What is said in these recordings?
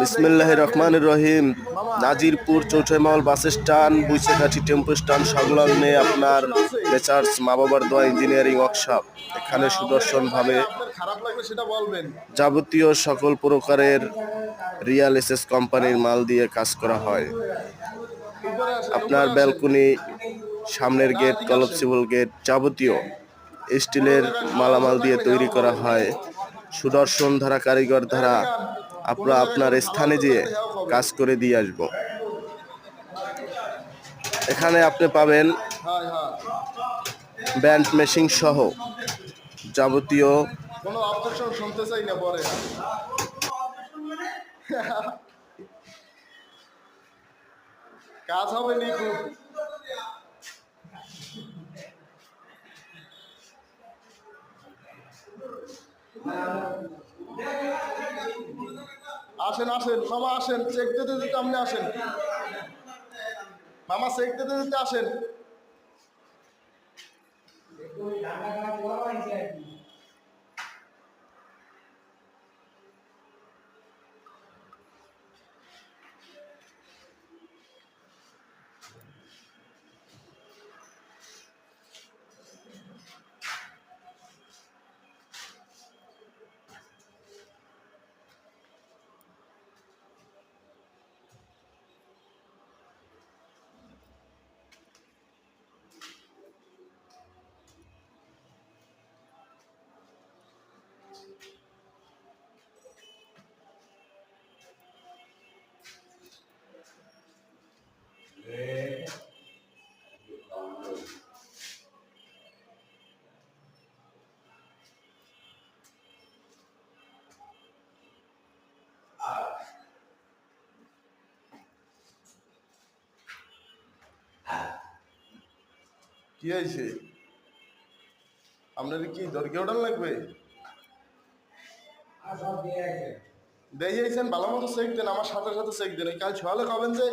বিসমিল্লাহির রহমানির রহিম। Nazirpur Chouthaimahal bus stand, Buisakathi tempo stand সংলগ্নে আপনার মেসার্স মা বাবার দোয়া ইঞ্জিনিয়ারিং ওয়ার্কশপ। এখানে সুদর্শনভাবে যাবতীয় সকল প্রকারের রিয়াল এসএস কোম্পানির মাল দিয়ে কাজ করা হয়। আপনার ব্যালকনি, সামনের গেট, কলাপসিবল গেট, যাবতীয় স্টিলের মালামাল দিয়ে তৈরি করা হয়। সুদর্শন ধারা কারিগর ধারা আমরা আপনার স্থানে যেয়ে কাজ করে দিয়ে আসব। এখানে আপনি পাবেন ব্যান্ড মেশিং সহ যাবতীয় কোনো অবজেকশন শুনতে চাই না পরে। কাজ হবে নিখুঁত। আসেন আসেন মামা, আসেন চেক দিতে দিতে আপনি আসেন মামা, চেক দিতে দিতে আসেন। কি হয়েছে? আপনার কি দরকার ওঠান লাগবে? দেখিয়েছেন ভালো মতো চেক দেন, আমার সাথে সাথে চেক দেন। কাল সকালে খাবেন যে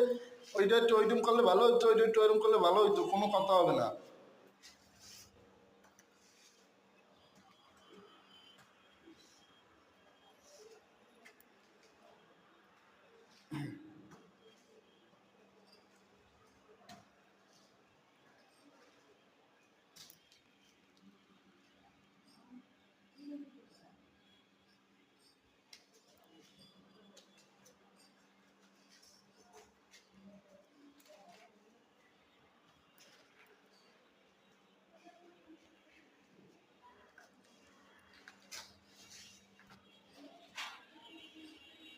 ওইটা একটু ওইরকম করলে ভালো হইতো, ওইটা একটু ওইরকম করলে ভালো হইতো, কোনো কথা হবে না।